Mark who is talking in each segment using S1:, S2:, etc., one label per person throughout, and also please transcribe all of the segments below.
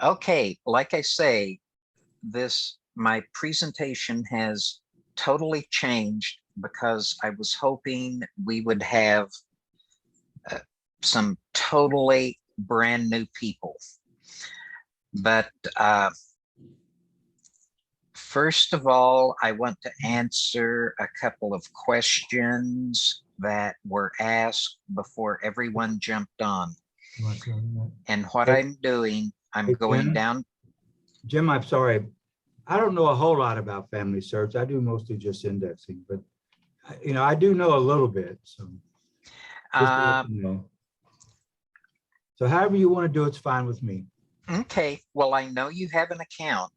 S1: Okay, like I say, my presentation has totally changed because I was hoping we would have uh, some totally brand new people. But first of all, I want to answer a couple of questions that were asked before everyone jumped on. And what
S2: Hey,
S1: I'm doing, I'm
S2: hey,
S1: going
S2: Jim.
S1: down.
S2: Jim, I'm sorry. I don't know a whole lot about family search. I do mostly just indexing, but I do know a little bit. So just to
S1: Uh,
S2: let you know. So however you want to do it's fine with me.
S1: okay, well, I know you have an account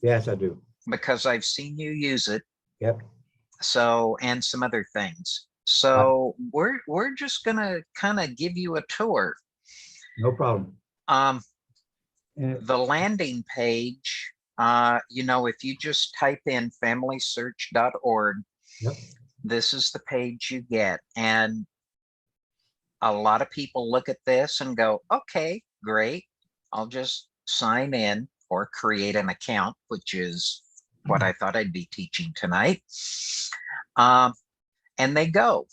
S2: Yes, I do.
S1: because I've seen you use it.
S2: Yep.
S1: So, and some other things.
S2: Uh,
S1: So we're just gonna kind of give you a tour.
S2: no problem.
S1: Um,
S2: And
S1: the landing page, if you just type in familysearch.org,
S2: yep.
S1: this is the page you get. And a lot of people look at this and go, okay, great. I'll just sign in or create an account, which is what I thought I'd be teaching tonight. Um, and they go.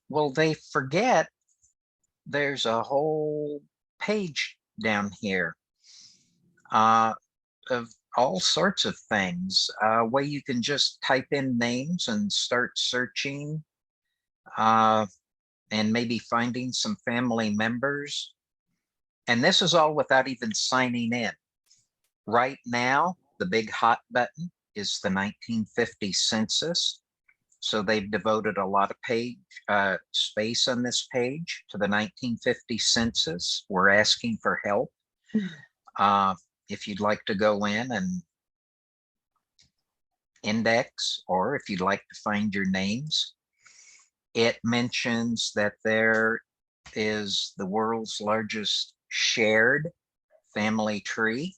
S1: Well, they forget there's a whole page down here of all sorts of things, where you can just type in names and start searching, and maybe finding some family members. And this is all without even signing in. Right now, the big hot button is the 1950 census. So they've devoted a lot of space on this page to the 1950 census. We're asking for help. If you'd like to go in and index, or if you'd like to find your names, it mentions that there is the world's largest shared family tree.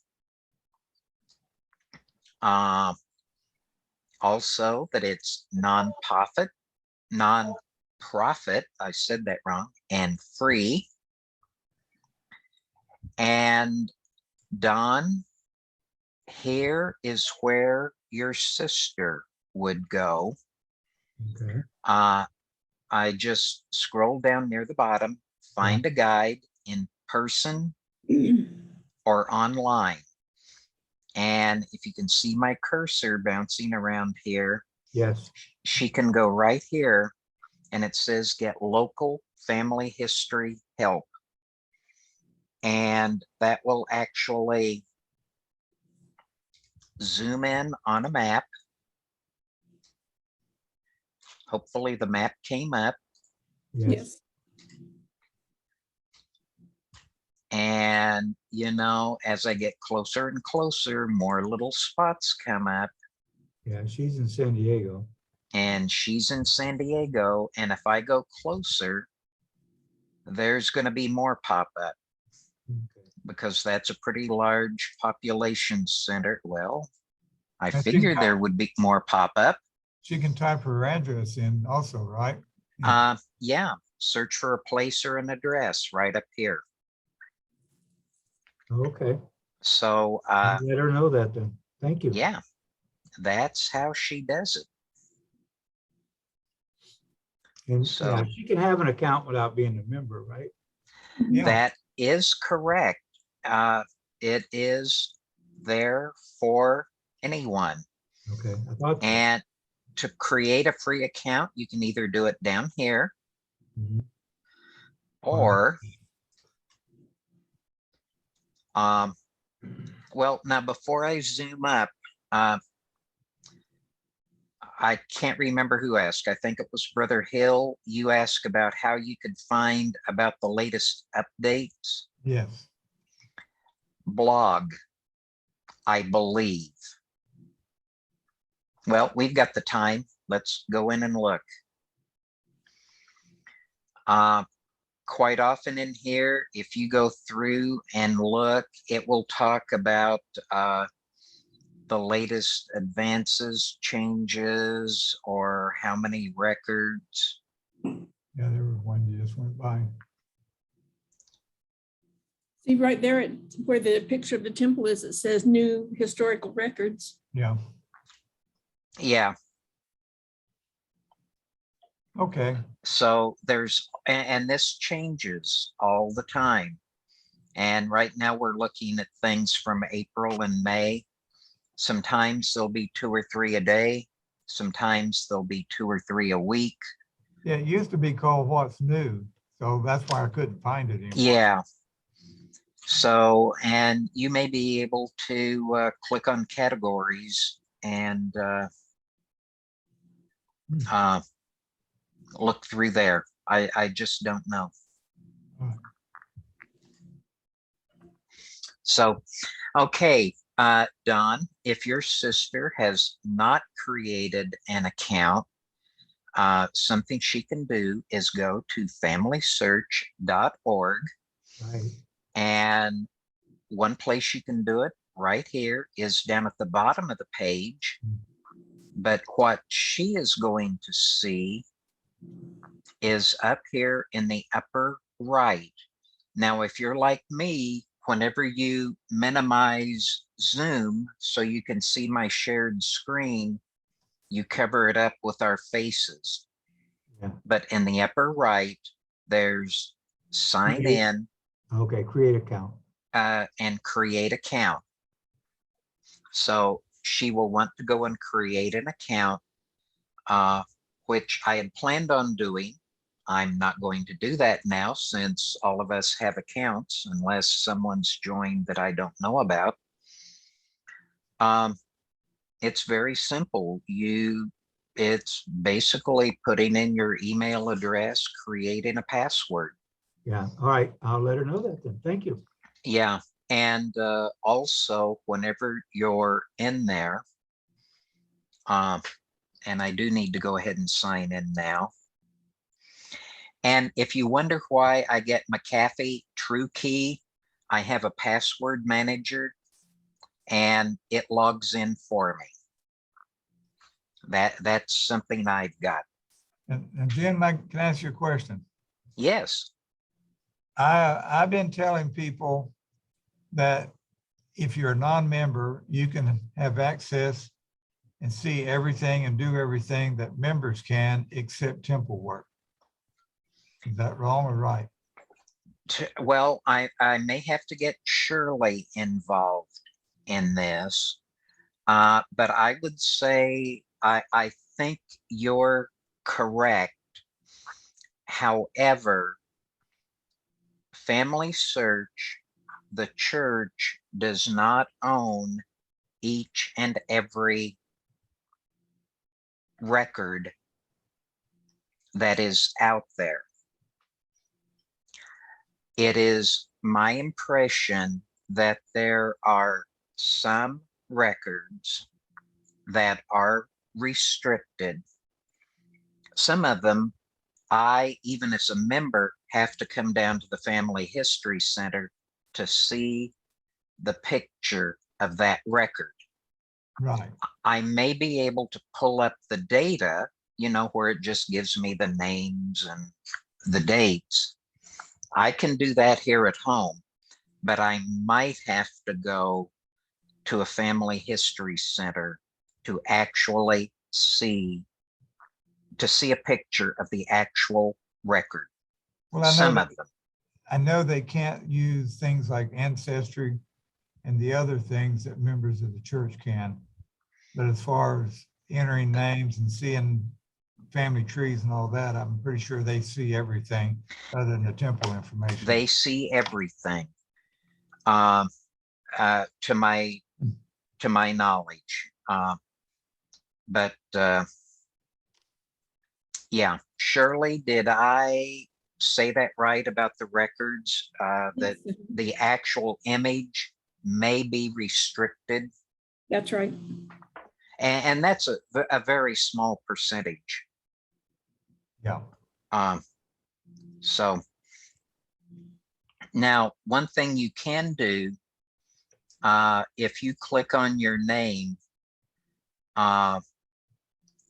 S1: Also that it's non-profit, I said that wrong, and free. And Don, here is where your sister would go.
S2: Okay.
S1: I just scroll down near the bottom, find a guide in person or online. And if you can see my cursor bouncing around here,
S2: Yes.
S1: she can go right here and it says get local family history help. And that will actually zoom in on a map. Hopefully the map came up.
S2: Yes.
S1: And, as I get closer and closer, more little spots come up.
S2: Yeah, she's in San Diego.
S1: And she's in San Diego. And if I go closer, there's going to be more pop up. Okay. Because that's a pretty large population center. Well, I figured there would be more pop up.
S3: She can type her address in also, right?
S1: Yeah, search for a place or an address right up here.
S2: Okay.
S1: So
S2: let her know that then. Thank you.
S1: Yeah, that's how she does it.
S2: And
S1: so
S2: yeah, she can have an account without being a member, right?
S3: Yeah.
S1: That is correct. It is there for anyone.
S2: Okay. I thought so.
S1: And to create a free account, you can either do it down here, or well, now before I zoom up, I can't remember who asked. I think it was Brother Hill. You asked about how you could find about the latest updates.
S3: Yes.
S1: Blog, I believe. Well, we've got the time. Let's go in and look. Quite often in here, if you go through and look, it will talk about the latest advances, changes, or how many records.
S3: Yeah, there was one you just went by.
S4: See right there where the picture of the temple is, it says new historical records.
S3: Yeah,
S1: Yeah.
S3: okay,
S1: So there's, and this changes all the time. And right now we're looking at things from April and May. Sometimes there'll be 2 or 3 a day. Sometimes there'll be 2 or 3 a week.
S3: yeah, it used to be called What's New, so that's why I couldn't find it anymore.
S1: Yeah. So, and you may be able to click on categories and look through there. I just don't know. So, okay, Don, if your sister has not created an account, something she can do is go to familysearch.org,
S2: Right.
S1: and one place you can do it right here is down at the bottom of the page. But what she is going to see is up here in the upper right. Now, if you're like me, whenever you minimize Zoom so you can see my shared screen, you cover it up with our faces.
S2: Yeah.
S1: But in the upper right, there's sign
S2: Create.
S1: in
S2: Okay, create account.
S1: and create account. So she will want to go and create an account, which I had planned on doing. I'm not going to do that now since all of us have accounts, unless someone's joined that I don't know about. It's very simple. It's basically putting in your email address, creating a password.
S2: Yeah, all right, I'll let her know that then. Thank you.
S1: Yeah, and also whenever you're in there, and I do need to go ahead and sign in now. And if you wonder why I get McAfee True Key, I have a password manager and it logs in for me. That's something I've got.
S3: And Jim, I can ask you a question.
S1: Yes.
S3: I've been telling people that if you're a non-member, you can have access and see everything and do everything that members can except temple work. Is that wrong or right?
S1: Well, I may have to get Shirley involved in this, but I would say I think you're correct. However, Family Search, the church, does not own each and every record that is out there. It is my impression that there are some records that are restricted. Some of them, I, even as a member, have to come down to the Family History Center to see the picture of that record.
S3: Right.
S1: I may be able to pull up the data, where it just gives me the names and the dates. I can do that here at home, but I might have to go to a Family History Center to actually see a picture of the actual record.
S3: Well, I know
S1: Some
S3: that,
S1: of them.
S3: I know they can't use things like Ancestry and the other things that members of the church can. But as far as entering names and seeing family trees and all that, I'm pretty sure they see everything other than the temple information.
S1: They see everything, to my knowledge. But yeah, Shirley, did I say that right about the records? That the actual image may be restricted,
S4: That's right.
S1: and that's a very small percentage.
S3: Yeah.
S1: So now, one thing you can do, if you click on your name,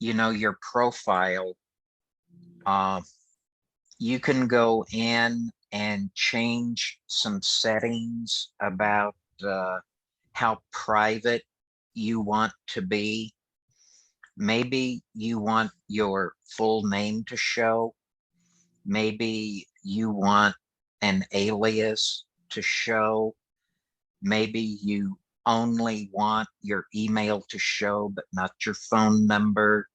S1: your profile, you can go in and change some settings about how private you want to be. Maybe you want your full name to show. Maybe you want an alias to show. Maybe you only want your email to show, but not your phone number.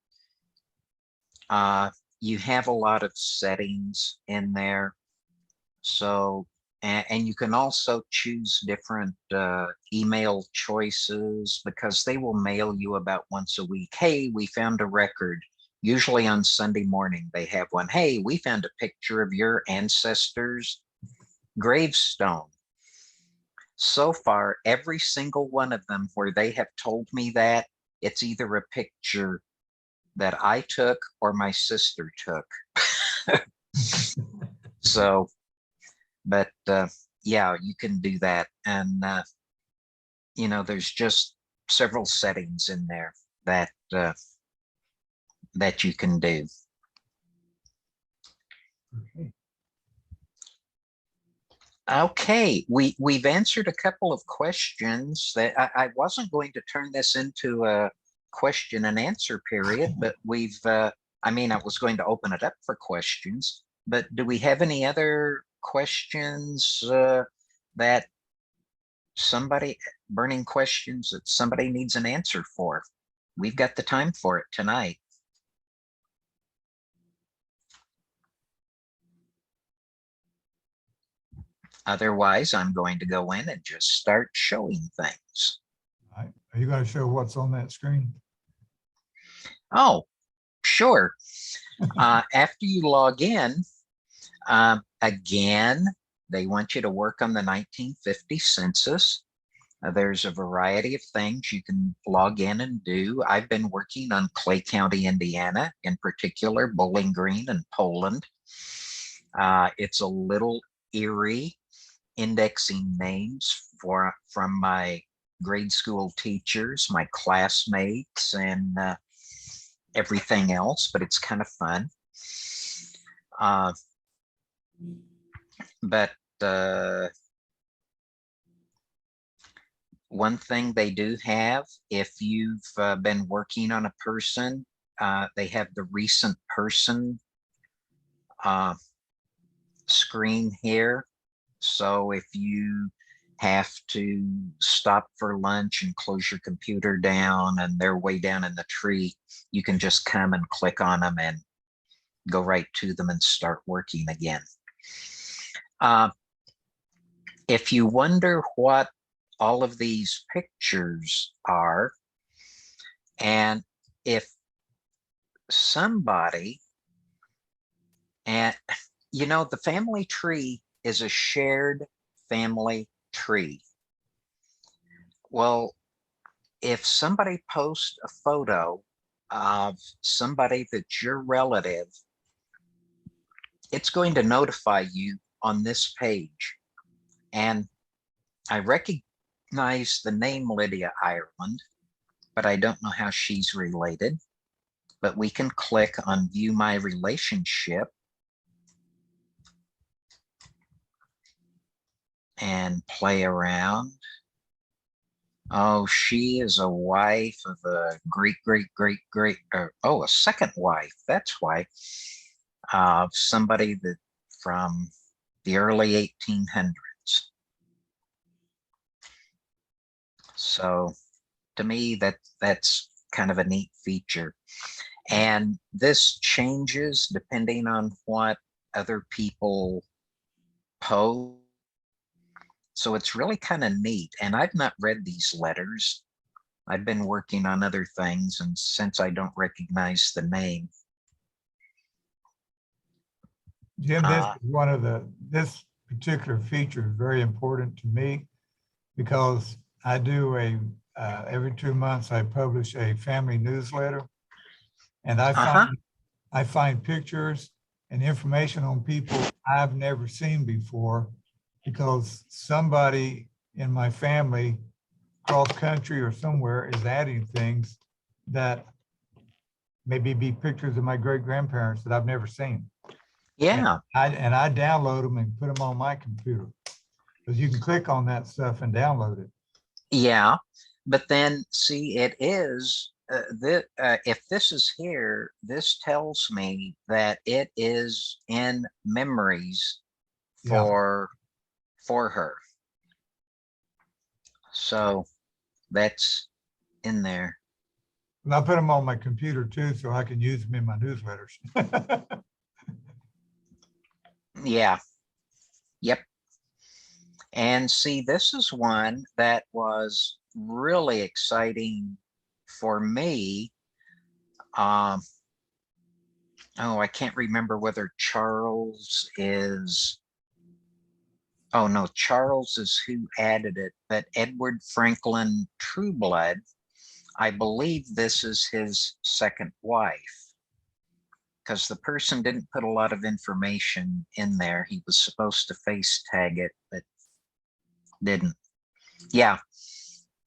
S1: You have a lot of settings in there. So, and you can also choose different email choices because they will mail you about once a week. Hey, we found a record. Usually on Sunday morning, they have one. Hey, we found a picture of your ancestors' gravestone. So far, every single one of them where they have told me that, it's either a picture that I took or my sister took. So, but yeah, you can do that. And, you know, there's just several settings in there that that you can do.
S2: Okay.
S1: Okay, we've answered a couple of questions that I wasn't going to turn this into a question and answer period, but we've, I mean, I was going to open it up for questions, but do we have any other questions that somebody, burning questions that somebody needs an answer for? We've got the time for it tonight. Otherwise, I'm going to go in and just start showing things.
S3: All right. Are you going to show what's on that screen?
S1: Oh, sure. After you log in, again, they want you to work on the 1950 census. There's a variety of things you can log in and do. I've been working on Clay County, Indiana, in particular, Bowling Green and Poland. It's a little eerie indexing names from my grade school teachers, my classmates, and everything else, but it's kind of fun. But one thing they do have, if you've been working on a person, they have the recent person screen here. So if you have to stop for lunch and close your computer down and they're way down in the tree, you can just come and click on them and go right to them and start working again. If you wonder what all of these pictures are, and if somebody, and you know, the family tree is a shared family tree. Well, if somebody posts a photo of somebody that's your relative, it's going to notify you on this page. And I recognize the name Lydia Ireland, but I don't know how she's related. But we can click on View My Relationship and play around. Oh, she is a wife of a a second wife. That's why. Somebody that from the early 1800s. So to me, that's kind of a neat feature. And this changes depending on what other people post. So it's really kind of neat. And I've not read these letters. I've been working on other things, and since I don't recognize the name.
S3: Jim, this is one of this particular feature is very important to me because I do every 2 months, I publish a family newsletter. And I find pictures and information on people I've never seen before because somebody in my family cross country or somewhere is adding things that maybe be pictures of my great grandparents that I've never seen.
S1: Yeah,
S3: I download them and put them on my computer. Because you can click on that stuff and download it.
S1: yeah. But then see, it is if this is here, this tells me that it is in memories
S3: Yeah.
S1: for her. So that's in there.
S3: And I put them on my computer too, so I can use them in my newsletters.
S1: Yeah. Yep. And see, this is one that was really exciting for me. Oh, I can't remember whether Charles is, oh no, Charles is who added it, but Edward Franklin Trueblood, I believe this is his second wife, because the person didn't put a lot of information in there. He was supposed to face tag it, but didn't. Yeah,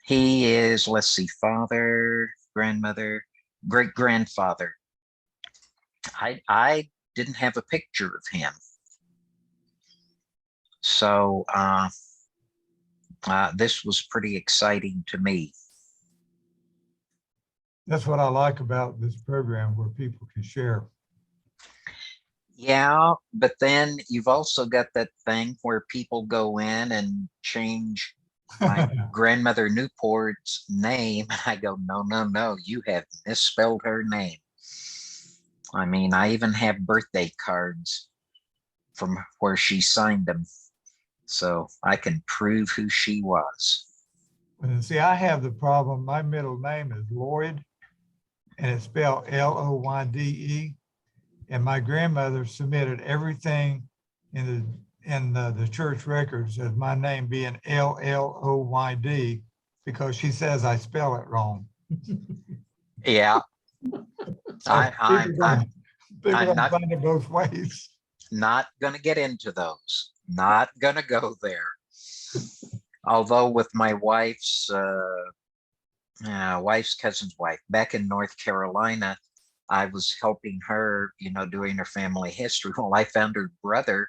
S1: he is, let's see, father, grandmother, great grandfather. I didn't have a picture of him. So this was pretty exciting to me.
S3: That's what I like about this program, where people can share.
S1: Yeah, but then you've also got that thing where people go in and change my grandmother Newport's name. And I go, no, no, no, you have misspelled her name. I mean, I even have birthday cards from where she signed them. So I can prove who she was.
S3: And see, I have the problem. My middle name is Lloyd, and it's spelled L-O-Y-D-E. And my grandmother submitted everything in the church records as my name being L-L-O-Y-D, because she says I spell it wrong.
S1: Yeah,
S3: So
S1: I'm
S3: don't
S1: not
S3: find it both ways.
S1: not gonna get into those. Not gonna go there. Although with my wife's cousin's wife back in North Carolina, I was helping her, doing her family history. Well, I found her brother,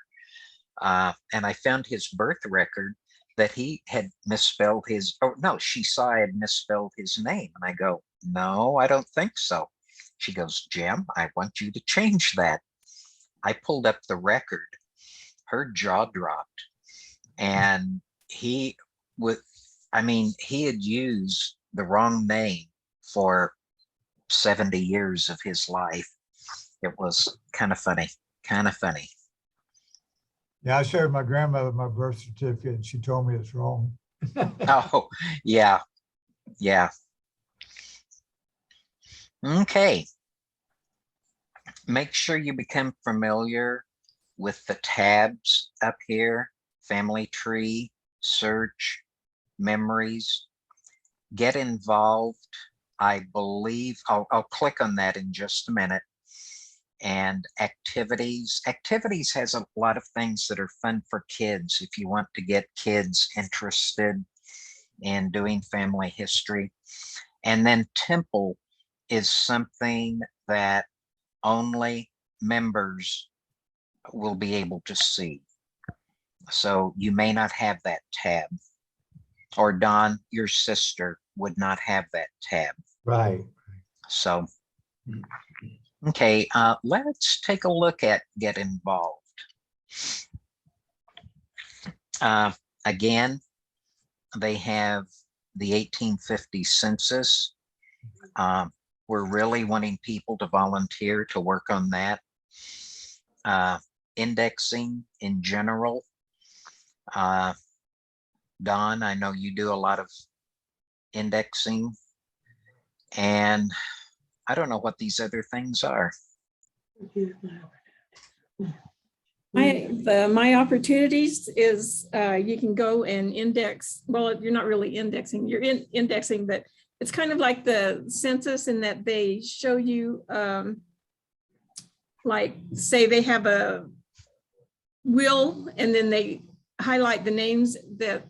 S1: and I found his birth record that he had misspelled his, oh no, she saw I had misspelled his name. And I go, no, I don't think so. She goes, Jim, I want you to change that. I pulled up the record. Her jaw dropped. And he had used the wrong name for 70 years of his life. It was kind of funny, kind of funny.
S3: Yeah, I showed my grandmother my birth certificate and she told me it's wrong.
S1: Oh, yeah, yeah. Okay. Make sure you become familiar with the tabs up here: family tree, search, memories. Get involved. I believe I'll click on that in just a minute. And activities. Activities has a lot of things that are fun for kids if you want to get kids interested in doing family history. And then temple is something that only members will be able to see. So you may not have that tab. Or Don, your sister would not have that tab.
S2: Right.
S1: So, okay, let's take a look at get involved. Again, they have the 1850 census. We're really wanting people to volunteer to work on that. Indexing in general. Don, I know you do a lot of indexing, and I don't know what these other things are.
S4: My opportunities is you can go and index. Well, you're not really indexing, you're indexing, but it's kind of like the census in that they show you, like say they have a will and then they highlight the names that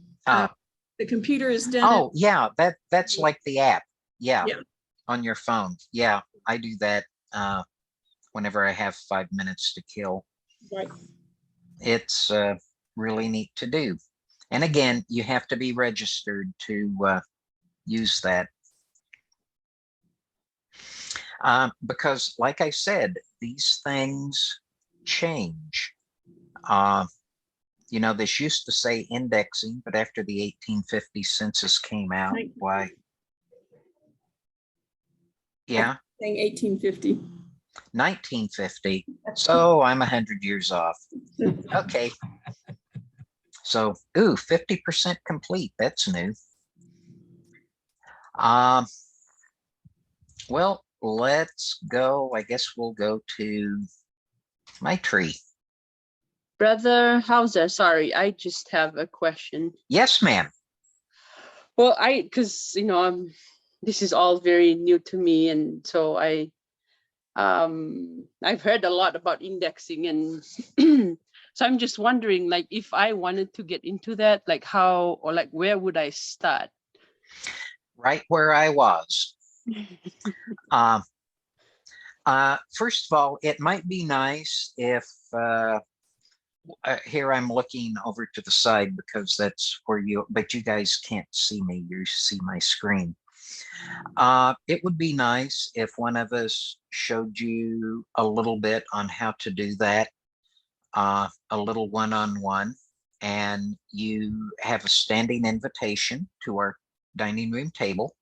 S4: the computer has done.
S1: Oh, yeah, that's like the app. Yeah,
S4: Yeah.
S1: On your phone. Yeah, I do that whenever I have 5 minutes to kill.
S4: Right.
S1: It's really neat to do. And again, you have to be registered to use that. Because like I said, these things change. You know, this used to say indexing, but after the 1850 census came out,
S4: Right.
S1: why? Yeah,
S4: Saying 1850.
S1: 1950. So I'm 100 years off. Okay. So, ooh, 50% complete. That's new. Well, let's go. I guess we'll go to my tree.
S5: Brother Hauser, sorry, I just have a question.
S1: Yes, ma'am.
S5: Well, because this is all very new to me, and so I've heard a lot about indexing, and so I'm just wondering, like, if I wanted to get into that, like how or like where would I start?
S1: Right where I was. First of all, it might be nice if here I'm looking over to the side because that's where but you guys can't see me. You see my screen. It would be nice if one of us showed you a little bit on how to do that, a little one-on-one, and you have a standing invitation to our dining room table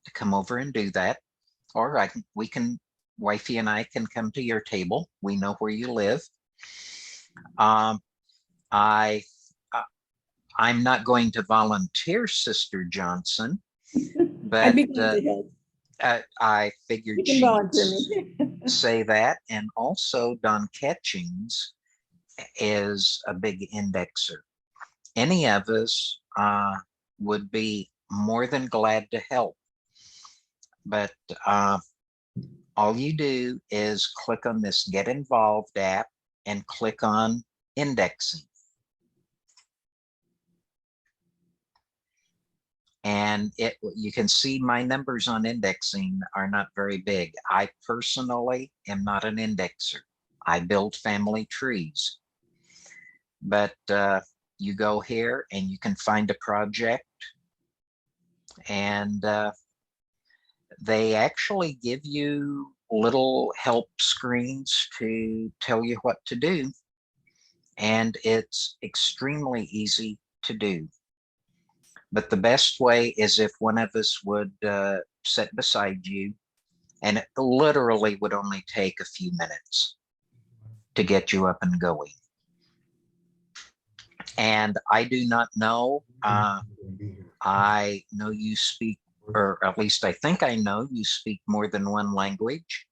S1: to come over and do that. Or wifey and I can come to your table. We know where you live. I'm not going to volunteer, Sister Johnson, but
S4: I'd be glad to help.
S1: I figured
S4: You can volunteer
S1: she'd
S4: me.
S1: say that. And also Don Catchings is a big indexer. Any of us would be more than glad to help. But all you do is click on this Get Involved app and click on indexing. And you can see my numbers on indexing are not very big. I personally am not an indexer. I build family trees. But you go here and you can find a project, and they actually give you little help screens to tell you what to do. And it's extremely easy to do. But the best way is if one of us would sit beside you, and it literally would only take a few minutes to get you up and going. And I do not know, I know you speak, or at least I think I know you speak more than one language.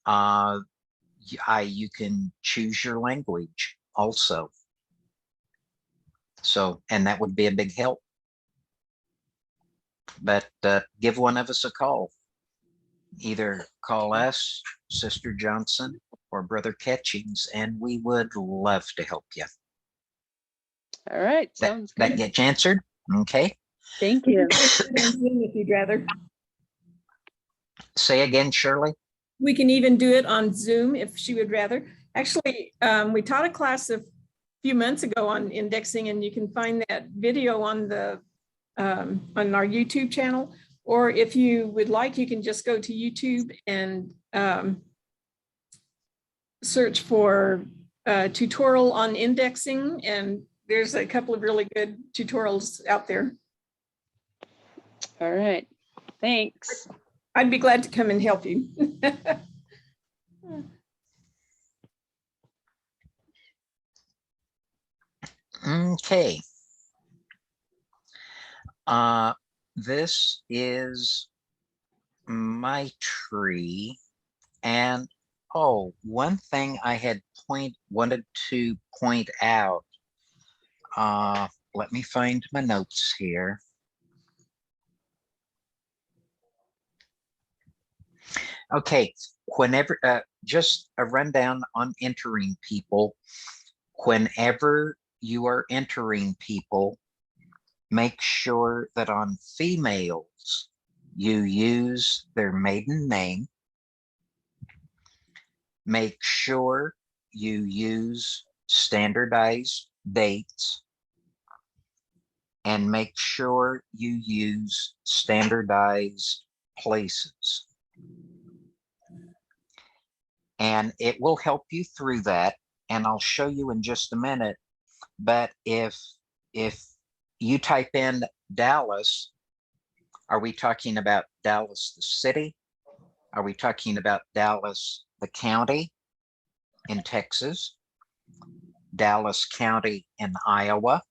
S1: You can choose your language also. So, and that would be a big help. But give one of us a call. Either call us, Sister Johnson, or Brother Catchings, and we would love to help you.
S5: All right, sounds
S1: That
S5: good.
S1: gets answered? Okay.
S5: Thank you.
S4: If you'd rather.
S1: Say again, Shirley.
S4: We can even do it on Zoom if she would rather. Actually, we taught a class a few months ago on indexing, and you can find that video on our YouTube channel. Or if you would like, you can just go to YouTube and search for a tutorial on indexing, and there's a couple of really good tutorials out there.
S5: All right, thanks.
S4: I'd be glad to come and help you.
S1: Okay. This is my tree. And oh, one thing I had wanted to point out. Let me find my notes here. Okay, whenever just a rundown on entering people. Whenever you are entering people, make sure that on females, you use their maiden name. Make sure you use standardized dates, and make sure you use standardized places. And it will help you through that. And I'll show you in just a minute. But if you type in Dallas, are we talking about Dallas, the city? Are we talking about Dallas, the county in Texas? Dallas County in Iowa?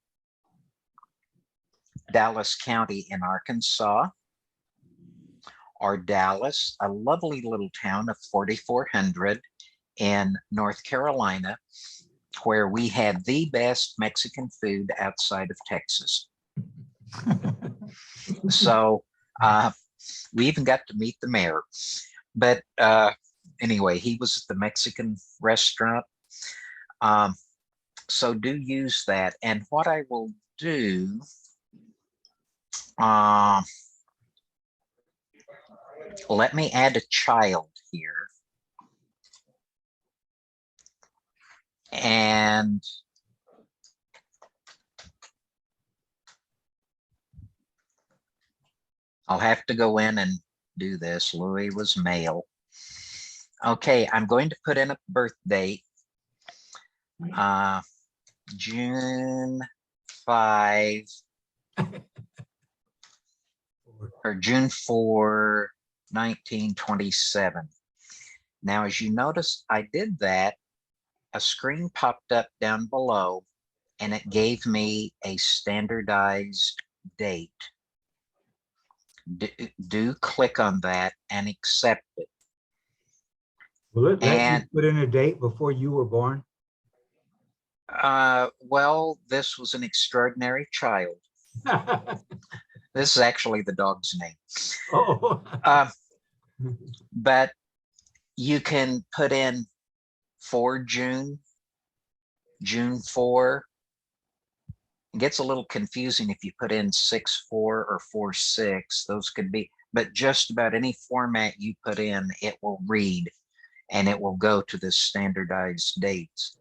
S1: Dallas County in Arkansas? Or Dallas, a lovely little town of 4,400 in North Carolina, where we had the best Mexican food outside of Texas. So we even got to meet the mayor. But anyway, he was at the Mexican restaurant. So do use that. And what I will do, let me add a child here. And I'll have to go in and do this. Louis was male. Okay, I'm going to put in a birth date. June 5 or June 4, 1927. Now, as you notice, I did that. A screen popped up down below and it gave me a standardized date. Do click on that and accept it.
S2: Will it let
S1: And
S2: you put in a date before you were born?
S1: well, this was an extraordinary child. This is actually the dog's name.
S2: Oh.
S1: But you can put in 4 June, June 4. It gets a little confusing if you put in 6-4 or 4-6. Those could be, but just about any format you put in, it will read and it will go to the standardized dates.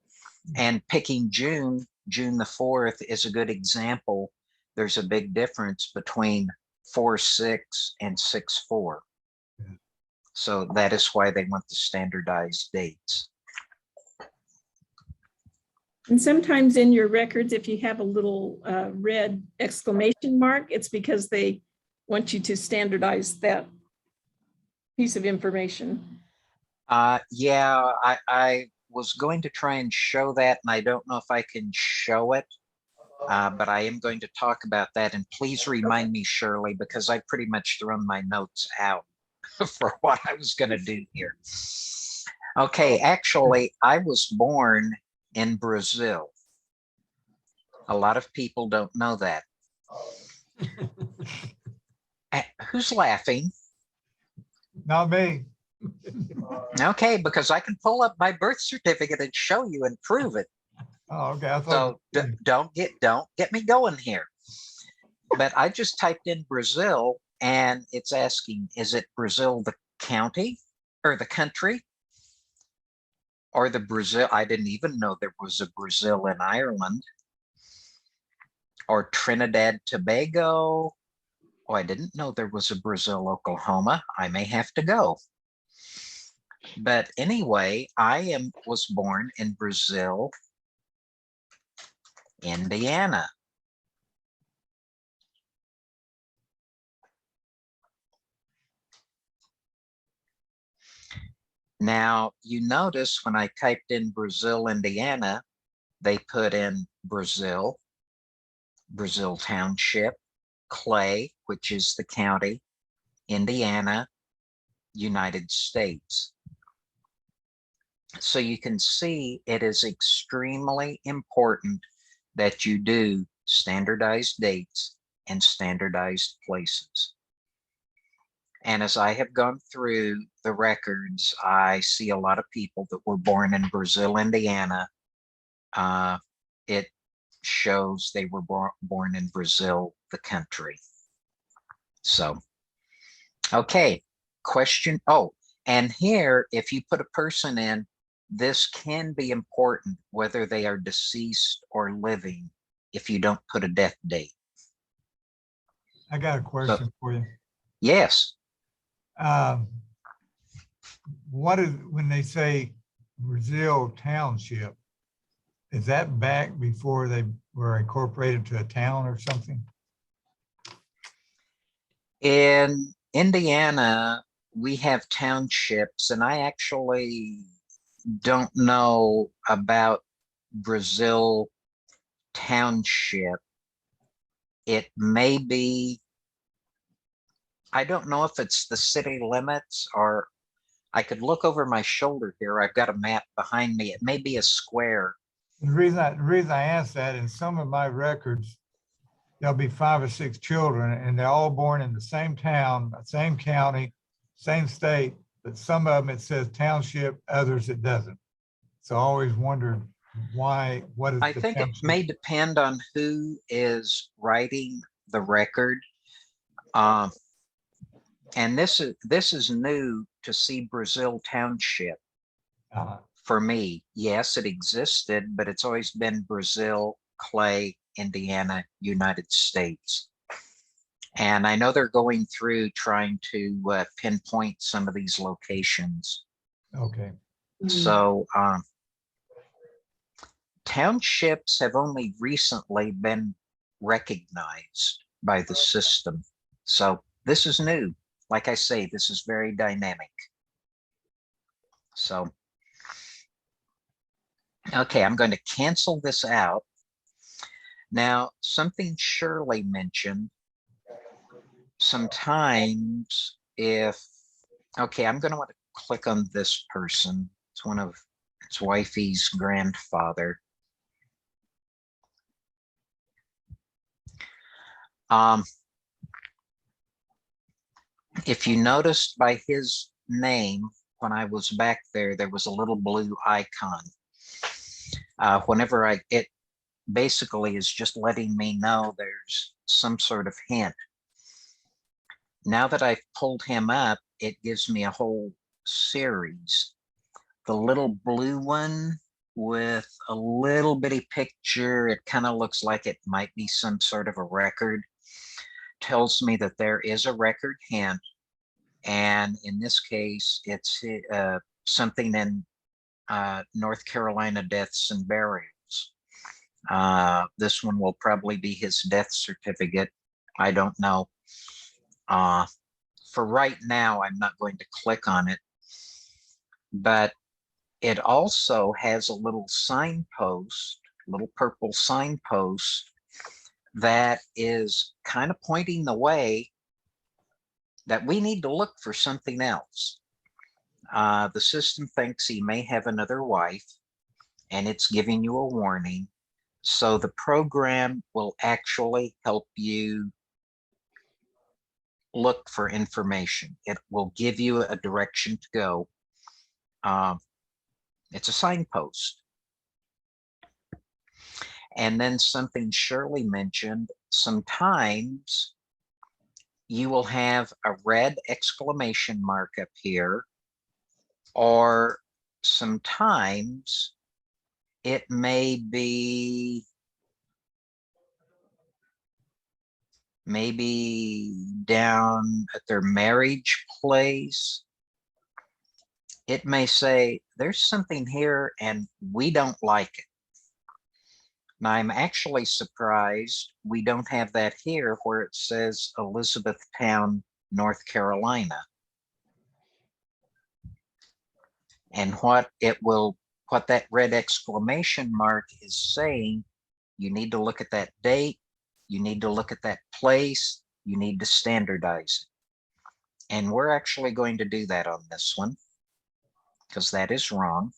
S1: And picking June, June the 4th is a good example. There's a big difference between 4-6 and 6-4.
S2: Yeah.
S1: So that is why they want the standardized dates.
S4: And sometimes in your records, if you have a little red exclamation mark, it's because they want you to standardize that piece of information.
S1: Yeah, I was going to try and show that, and I don't know if I can show it, but I am going to talk about that. And please remind me, Shirley, because I pretty much thrown my notes out for what I was going to do here. Okay, actually, I was born in Brazil. A lot of people don't know that. Who's laughing?
S3: Not me.
S1: Okay, because I can pull up my birth certificate and show you and prove it.
S3: Oh, okay. I thought.
S1: So don't get me going here. But I just typed in Brazil and it's asking, is it Brazil the county or the country? Or the Brazil? I didn't even know there was a Brazil in Ireland. Or Trinidad, Tobago. Oh, I didn't know there was a Brazil, Oklahoma. I may have to go. But anyway, I was born in Brazil, Indiana. Now, you notice when I typed in Brazil, Indiana, they put in Brazil, Brazil Township, Clay, which is the county, Indiana, United States. So you can see it is extremely important that you do standardized dates and standardized places. And as I have gone through the records, I see a lot of people that were born in Brazil, Indiana. It shows they were born in Brazil, the country. So, okay, question. Oh, and here, if you put a person in, this can be important whether they are deceased or living if you don't put a death date.
S3: I got a question for you.
S1: Yes,
S3: What is, when they say Brazil Township, is that back before they were incorporated to a town or something?
S1: in Indiana, we have townships, and I actually don't know about Brazil Township. It may be, I don't know if it's the city limits, or I could look over my shoulder here. I've got a map behind me. It may be a square.
S3: The reason I asked that, in some of my records, there'll be 5 or 6 children and they're all born in the same town, same county, same state, but some of them it says township, others it doesn't. So I always wondered why, what is
S1: I
S3: the
S1: think it
S3: township?
S1: may depend on who is writing the record. And this is new to see Brazil Township for me. Yes, it existed, but it's always been Brazil, Clay, Indiana, United States. And I know they're going through trying to pinpoint some of these locations.
S3: Okay,
S1: So townships have only recently been recognized by the system. So this is new. Like I say, this is very dynamic. So, okay, I'm going to cancel this out. Now, something Shirley mentioned, sometimes if, okay, I'm going to want to click on this person. It's one of, it's wifey's grandfather. If you noticed by his name, when I was back there, there was a little blue icon. Whenever it basically is just letting me know there's some sort of hint. Now that I've pulled him up, it gives me a whole series. The little blue one with a little bitty picture, it kind of looks like it might be some sort of a record, tells me that there is a record hint. And in this case, it's something in North Carolina deaths and burials. This one will probably be his death certificate. I don't know. For right now, I'm not going to click on it, but it also has a little signpost, little purple signpost that is kind of pointing the way that we need to look for something else. The system thinks he may have another wife, and it's giving you a warning. So the program will actually help you look for information. It will give you a direction to go. It's a signpost. And then something Shirley mentioned, sometimes you will have a red exclamation mark up here, or sometimes it may be maybe down at their marriage place. It may say, there's something here and we don't like it. Now, I'm actually surprised we don't have that here where it says Elizabethtown, North Carolina. And what that red exclamation mark is saying, you need to look at that date, you need to look at that place, you need to standardize it. And we're actually going to do that on this one, because that is wrong.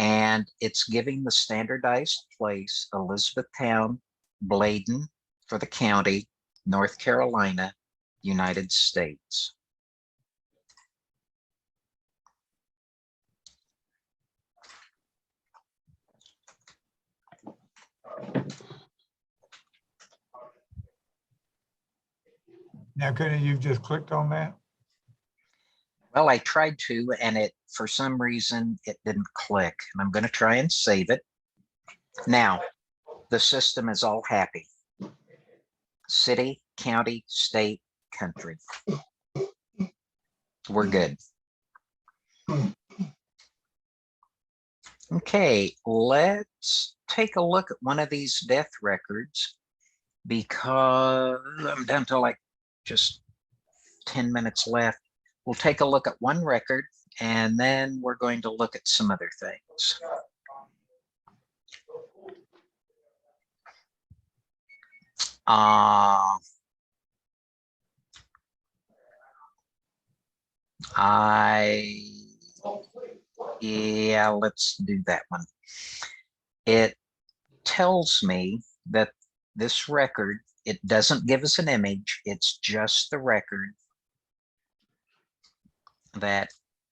S1: And it's giving the standardized place, Elizabethtown, Bladen for the county, North Carolina, United States.
S3: now couldn't you just clicked on that?
S1: Well, I tried to, and it, for some reason, it didn't click. And I'm going to try and save it. Now, the system is all happy. City, county, state, country. We're good. Okay, let's take a look at one of these death records, because I'm down to like just 10 minutes left. We'll take a look at one record, and then we're going to look at some other things. Yeah, let's do that one. It tells me that this record, it doesn't give us an image, it's just the record that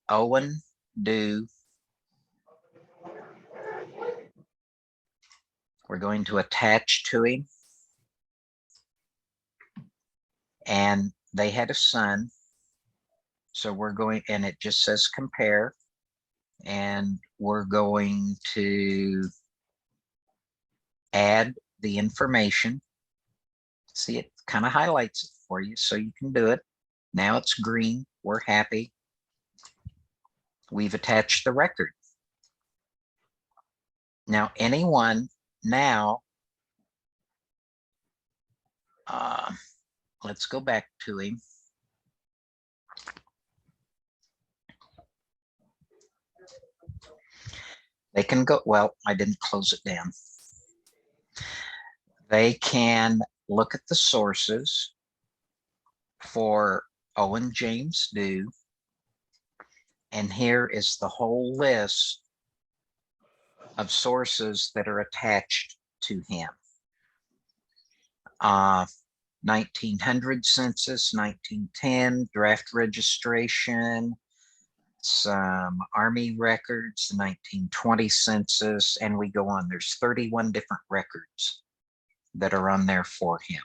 S1: Owen Dew, we're going to attach to him, and they had a son. So we're going, and it just says compare, and we're going to add the information. See, it kind of highlights it for you, so you can do it. Now it's green, we're happy. We've attached the record. Now, anyone now, let's go back to him. They can go, well, I didn't close it down. They can look at the sources for Owen James Dew. And here is the whole list of sources that are attached to him. 1900 census, 1910 draft registration, some Army records, the 1920 census, and we go on. There's 31 different records that are on there for him.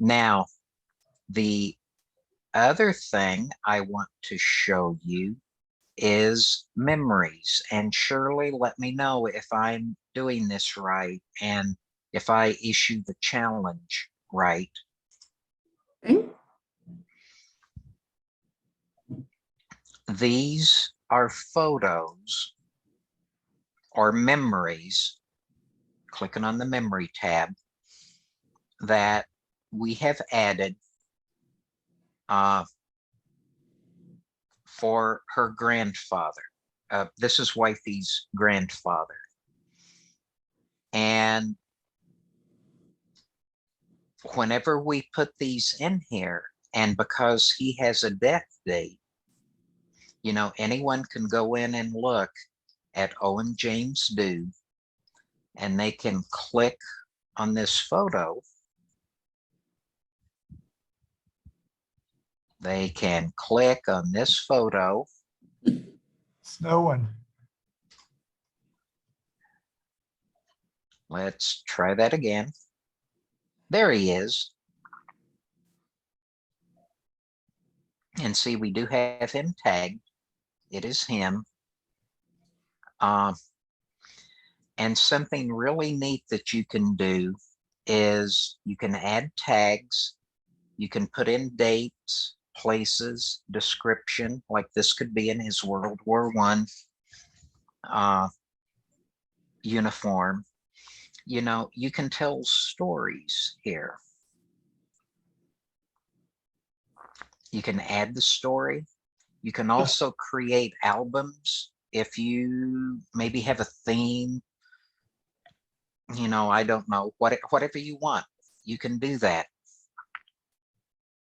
S1: Now, the other thing I want to show you is memories. And Shirley, let me know if I'm doing this right and if I issue the challenge right.
S4: Okay.
S1: These are photos or memories, clicking on the memory tab, that we have added for her grandfather. This is Wifey's grandfather. And whenever we put these in here, and because he has a death date, you know, anyone can go in and look at Owen James Dew, and they can click on this photo. They can click on this photo.
S3: Snowing.
S1: Let's try that again. There he is. And see, we do have him tagged. It is him. And something really neat that you can do is you can add tags. You can put in dates, places, description, like this could be in his World War I uniform. You know, you can tell stories here. You can add the story. You can also create albums if you maybe have a theme. You know, I don't know, whatever you want, you can do that.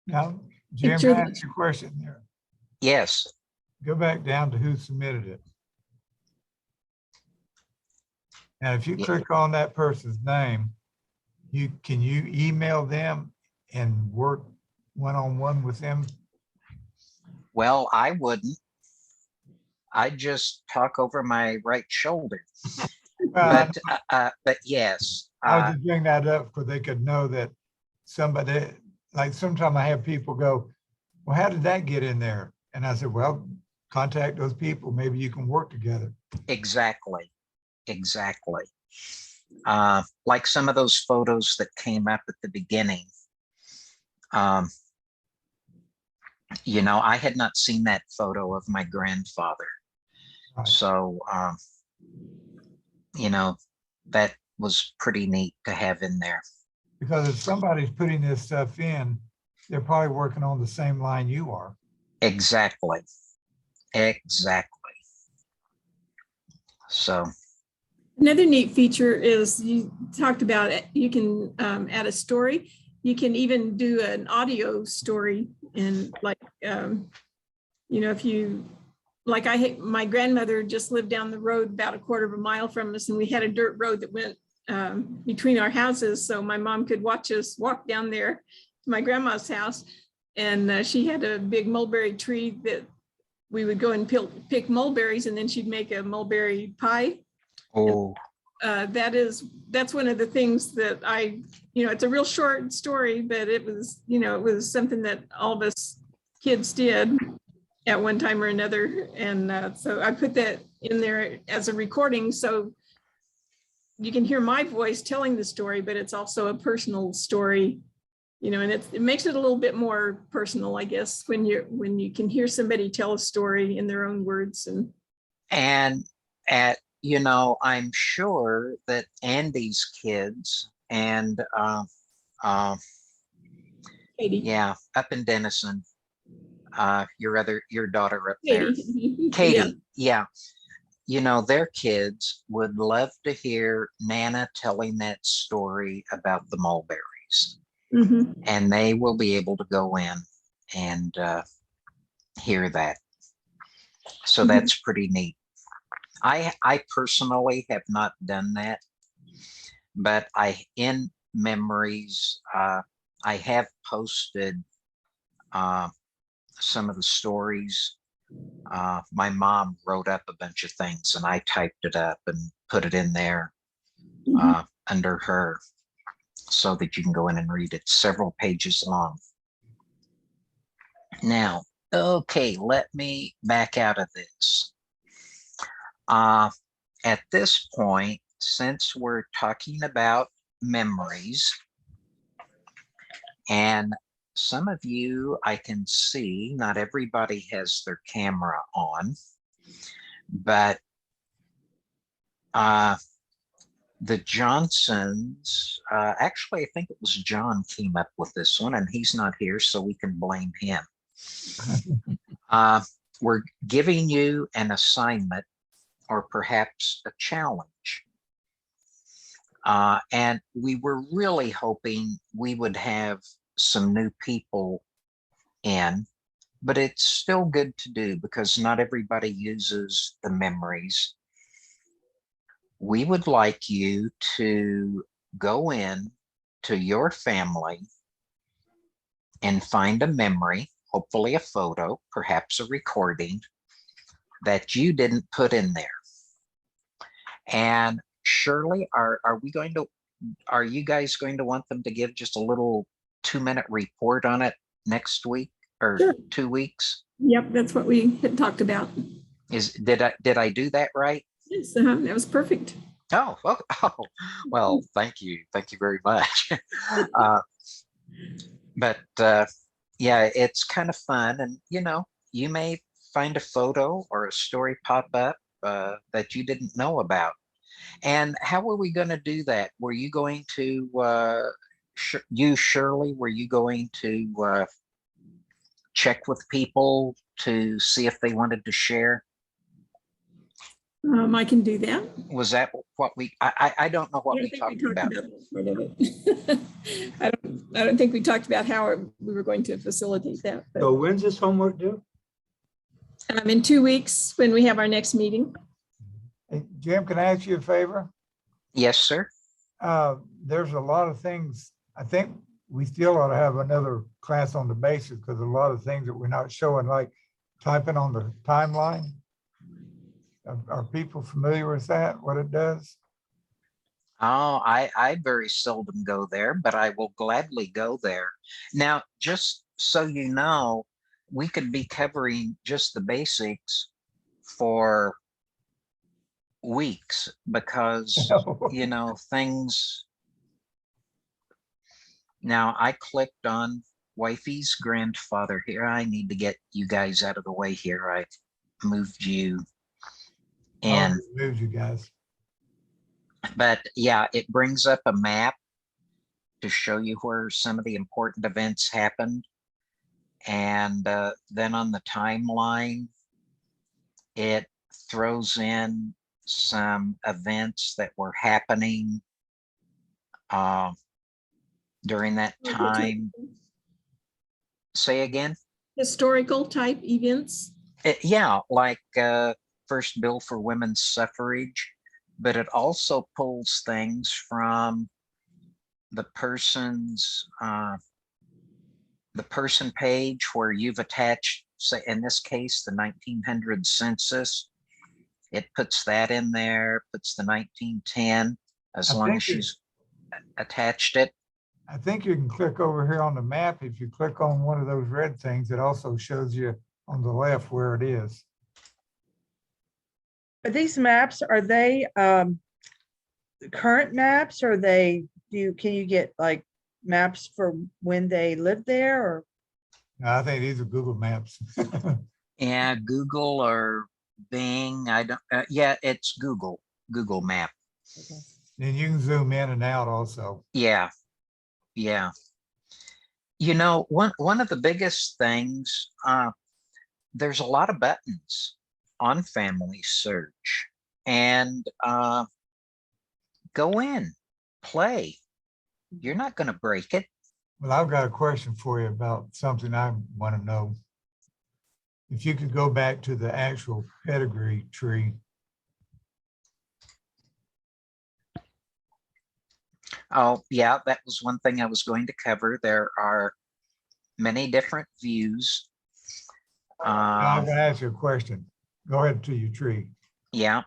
S3: Now, Jim,
S4: Picture
S3: can I ask you a question there?
S1: Yes.
S3: Go back down to who submitted it. And if you
S1: Yeah.
S3: click on that person's name, can you email them and work one-on-one with them?
S1: Well, I wouldn't. I just talk over my right shoulder. But yes,
S3: I was just bringing that up because they could know that somebody, like sometimes I have people go, well, how did that get in there? And I said, well, contact those people. Maybe you can work together.
S1: Exactly. Exactly. Like some of those photos that came up at the beginning. You know, I had not seen that photo of my grandfather.
S3: Right.
S1: So, you know, that was pretty neat to have in there.
S3: Because if somebody's putting this stuff in, they're probably working on the same line you are.
S1: Exactly. Exactly. So,
S4: Another neat feature is you talked about it. You can add a story. You can even do an audio story, and like, you know, if you, like my grandmother just lived down the road about a quarter of a mile from us, and we had a dirt road that went between our houses. So my mom could watch us walk down there to my grandma's house. And she had a big mulberry tree that we would go and pick mulberries, and then she'd make a mulberry pie.
S1: oh,
S4: That's one of the things that you know, it's a real short story, but it was, you know, it was something that all of us kids did at one time or another. And so I put that in there as a recording, so you can hear my voice telling the story, but it's also a personal story, you know, and it makes it a little bit more personal, I guess, when you can hear somebody tell a story in their own words.
S1: and you know, I'm sure that Andy's kids and
S4: Katie.
S1: yeah, up in Denison, your daughter up there,
S4: Katie.
S1: Katie, yeah, you know, their kids would love to hear Nana telling that story about the mulberries,
S4: Yeah. Mhm.
S1: and they will be able to go in and hear that. So
S4: Mhm.
S1: that's pretty neat. I personally have not done that, but in memories, I have posted some of the stories. My mom wrote up a bunch of things, and I typed it up and put it in there under her, so that you can go in and read it. Several pages long. Now, okay, let me back out of this. At this point, since we're talking about memories, and some of you I can see, not everybody has their camera on, but the Johnsons, actually, I think it was John came up with this one, and he's not here, so we can blame him. We're giving you an assignment, or perhaps a challenge. And we were really hoping we would have some new people in, but it's still good to do because not everybody uses the memories. We would like you to go in to your family and find a memory, hopefully a photo, perhaps a recording, that you didn't put in there. And Shirley, are you guys going to want them to give just a little 2-minute report on it next week or
S4: Sure.
S1: 2 weeks?
S4: Yep, that's what we had talked about.
S1: Did I do that right?
S4: Yes, that was perfect.
S1: Oh, well, thank you very much. But yeah, it's kind of fun, and you know, you may find a photo or a story pop up that you didn't know about. And how were we going to do that? Were you going to Shirley, were you going to check with people to see if they wanted to share?
S4: I can do that.
S1: Was that what I don't know what we talked about.
S4: I don't think we talked about how we were going to facilitate that. But,
S2: So when's this homework due?
S4: in 2 weeks when we have our next meeting.
S3: Hey, Jim, can I ask you a favor?
S1: Yes, sir.
S3: There's a lot of things, I think we still ought to have another class on the basics because a lot of things that we're not showing, like typing on the timeline. Are people familiar with that, what it does?
S1: Oh, I very seldom go there, but I will gladly go there. Now, just so you know, we could be covering just the basics for weeks because, things. Now, I clicked on wifey's grandfather here. I need to get you guys out of the way here. I moved you
S3: I'll
S1: in,
S3: move you guys.
S1: but yeah, it brings up a map to show you where some of the important events happened. And then on the timeline, it throws in some events that were happening uh, during that time. Say again?
S4: Historical type events.
S1: Yeah, like first bill for women's suffrage, but it also pulls things from the person page where you've attached, say in this case, the 1900 census. It puts that in there, puts the 1910, as
S3: I
S1: long
S3: think
S1: as she's attached it.
S3: I think you can click over here on the map. If you click on one of those red things, it also shows you on the left where it is.
S6: Are these maps, are they current maps? Or can you get like maps from when they lived there or?
S3: No, I think these are Google Maps.
S1: Yeah, Google or Bing. I don't. Yeah, it's Google Map.
S6: Okay.
S3: And you can zoom in and out also.
S1: Yeah, yeah. One of the biggest things. There's a lot of buttons on Family Search, and go in, play. You're not going to break it.
S3: Well, I've got a question for you about something I want to know. If you could go back to the actual pedigree tree.
S1: Oh, yeah, that was one thing I was going to cover. There are many different views.
S3: Now, I'm going to ask you a question. Go ahead to your tree.
S1: Yeah,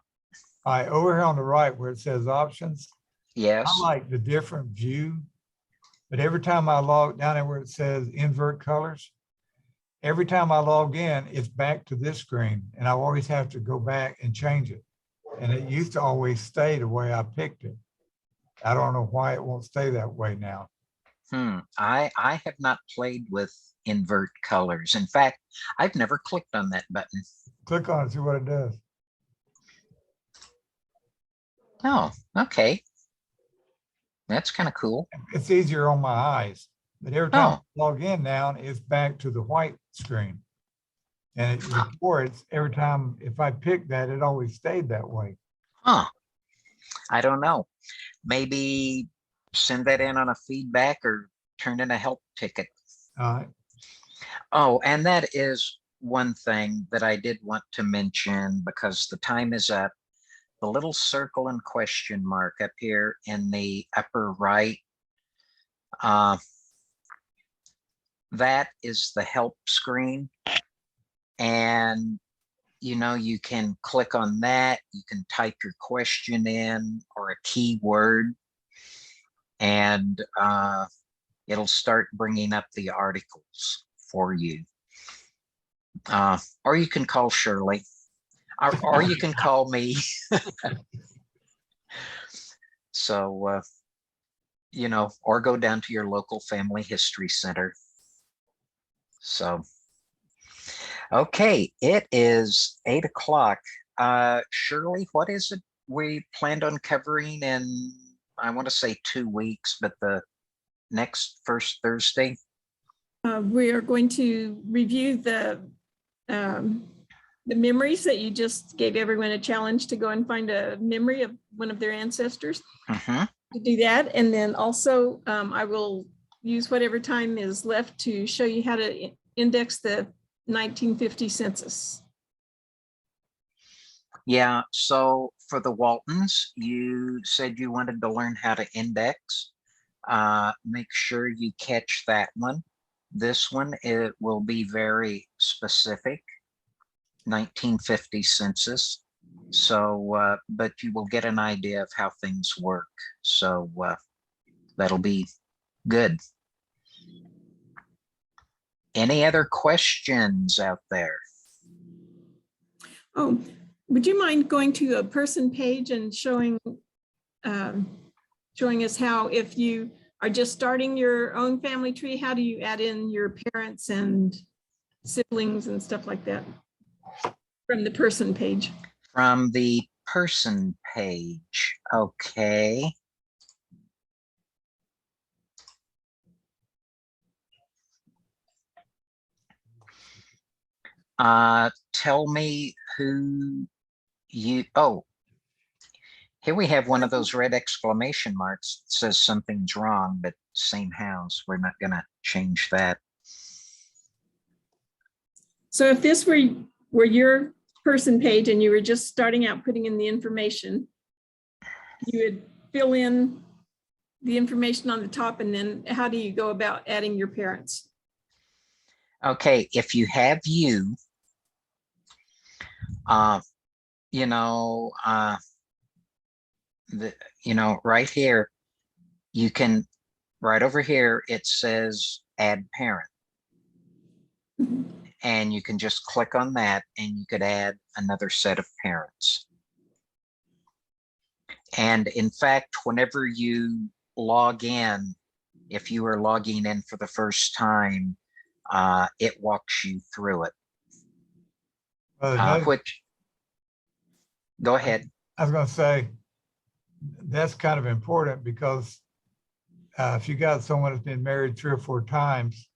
S3: All right, over here on the right where it says options,
S1: yes.
S3: I like the different view, but every time I log down there where it says invert colors, every time I log in, it's back to this screen and I always have to go back and change it. And it used to always stay the way I picked it. I don't know why it won't stay that way now.
S1: I have not played with invert colors. In fact, I've never clicked on that button.
S3: Click on it, see what it does.
S1: Oh, okay. That's kind of cool.
S3: It's easier on my eyes, but every time
S1: Oh,
S3: I log in now, it's back to the white screen. And it records every time, if I pick that, it always stayed that way.
S1: huh. I don't know. Maybe send that in on a feedback or turn in a help ticket.
S3: All right.
S1: Oh, and that is one thing that I did want to mention because the time is up. The little circle and question mark up here in the upper right, that is the help screen. And you can click on that. You can type your question in or a keyword, and it'll start bringing up the articles for you. Or you can call Shirley, or you can call me. So, or go down to your local family history center. So, okay, it is 8 o'clock. Shirley, what is it we planned on covering in, I want to say 2 weeks, but the first Thursday?
S4: We are going to review the memories that you just gave everyone a challenge to go and find a memory of one of their ancestors.
S1: Mm-hmm.
S4: To do that. And then also I will use whatever time is left to show you how to index the 1950 census.
S1: Yeah, so for the Waltons, you said you wanted to learn how to index. Make sure you catch that one. This one, it will be very specific, 1950 census. So, but you will get an idea of how things work. So that'll be good. Any other questions out there?
S4: Oh, would you mind going to a person page and showing showing us how, if you are just starting your own family tree, how do you add in your parents and siblings and stuff like that from the person page?
S1: From the person page, okay. Tell me who you, oh, here we have one of those red exclamation marks. It says something's wrong, but same house. We're not gonna change that.
S4: So if this were your person page and you were just starting out putting in the information, you would fill in the information on the top, and then how do you go about adding your parents?
S1: Okay, if you have you, you know, right here, you can, right over here, it says add parent. And you can just click on that and you could add another set of parents. And in fact, whenever you log in, if you are logging in for the first time, it walks you through it. Which, go ahead.
S3: I was gonna say, that's kind of important because if you got someone that's been married 3 or 4 times,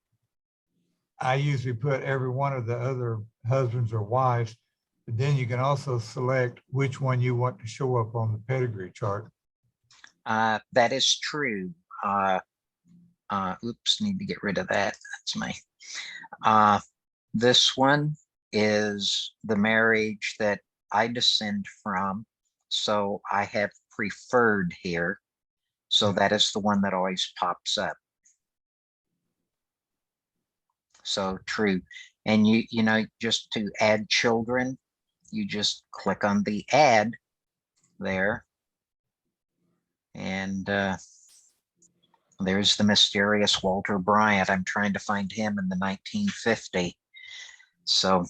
S3: I usually put every one of the other husbands or wives, but then you can also select which one you want to show up on the pedigree chart.
S1: That is true. Oops, need to get rid of that. That's my, this one is the marriage that I descend from. So I have preferred here. So that is the one that always pops up. So true. And you know, just to add children, you just click on the add there. And there's the mysterious Walter Bryant. I'm trying to find him in the 1950. So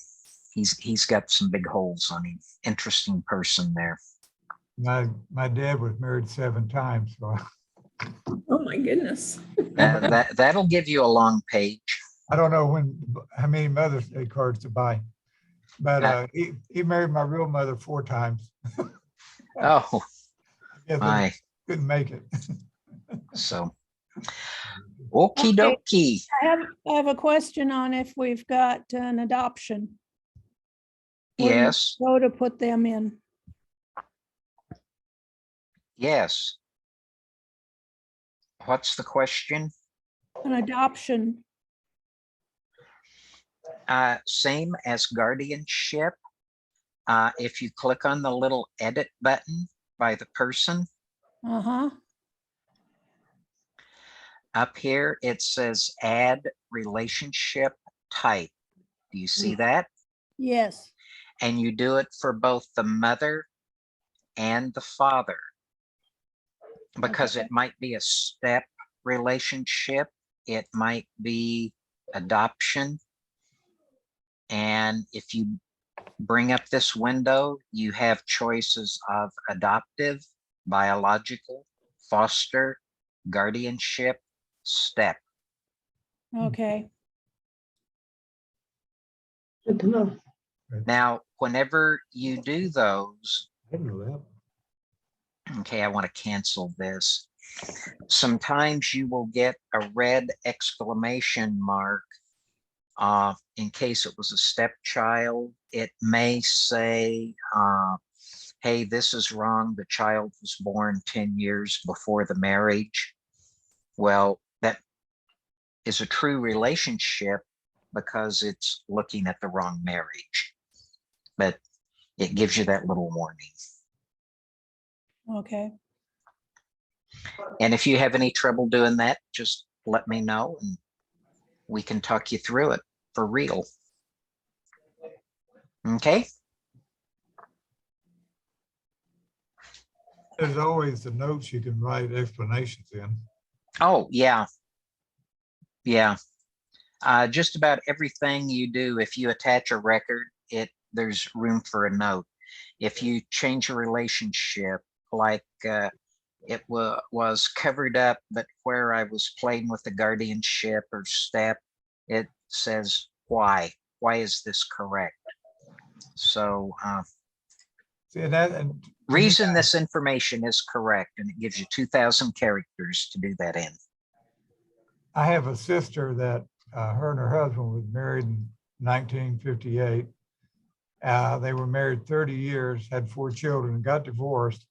S1: he's got some big holes on him. Interesting person there.
S3: My dad was married 7 times, so
S4: Oh my goodness.
S1: That'll give you a long page.
S3: I don't know how many Mother's Day cards to buy. But he married my real mother 4 times.
S1: Oh,
S3: Yes,
S1: my.
S3: couldn't make it.
S1: So, okie dokie.
S7: I have a question on if we've got an adoption. Where do you
S1: Yes,
S7: Go to put them in.
S1: yes. What's the question?
S7: An adoption.
S1: Same as guardianship. If you click on the little edit button by the person,
S7: Uh-huh.
S1: up here, it says add relationship type. Do you see that?
S7: Yes.
S1: And you do it for both the mother and the father, because it might be a step relationship. It might be adoption. And if you bring up this window, you have choices of adoptive, biological, foster, guardianship, step.
S7: Okay.
S6: Good to know.
S1: Now, whenever you do those,
S2: I didn't know that.
S1: okay, I want to cancel this. Sometimes you will get a red exclamation mark. In case it was a stepchild, it may say, hey, this is wrong. The child was born 10 years before the marriage. Well, that is a true relationship because it's looking at the wrong marriage. But it gives you that little warning.
S7: Okay.
S1: And if you have any trouble doing that, just let me know and we can talk you through it for real. Okay.
S3: There's always the notes you can write explanations in.
S1: Oh, yeah. Yeah. Just about everything you do, if you attach a record, there's room for a note. If you change a relationship, like it was covered up, but where I was playing with the guardianship or step, it says why. Why is this correct? So
S3: See, and to me,
S1: reason this information is correct, and it gives you 2,000 characters to do that in.
S3: I have a sister that her and her husband was married in 1958. They were married 30 years, had 4 children, and got divorced.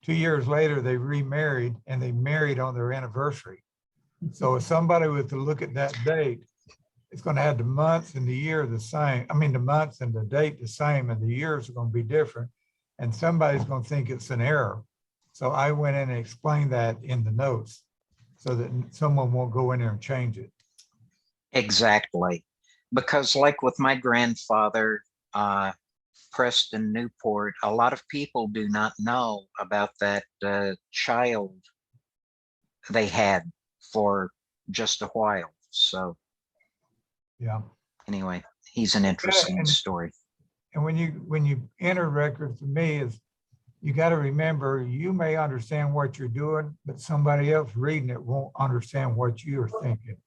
S3: 2 years later, they remarried, and they married on their anniversary. So if somebody was to look at that date, it's going to have the months and the year the same. I mean, the months and the date the same, and the years are going to be different. And somebody's going to think it's an error. So I went in and explained that in the notes so that someone won't go in there and change it.
S1: Exactly. Because like with my grandfather, Preston Newport, a lot of people do not know about that child they had for just a while. So
S3: Yeah.
S1: anyway, he's an interesting
S3: and-
S1: story.
S3: And when you enter records, to me, is you got to remember, you may understand what you're doing, but somebody else reading it won't understand what you're thinking.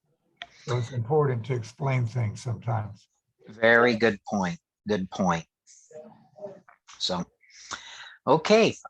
S3: So it's important to explain things sometimes.
S1: Very good point. Good point. So, okay,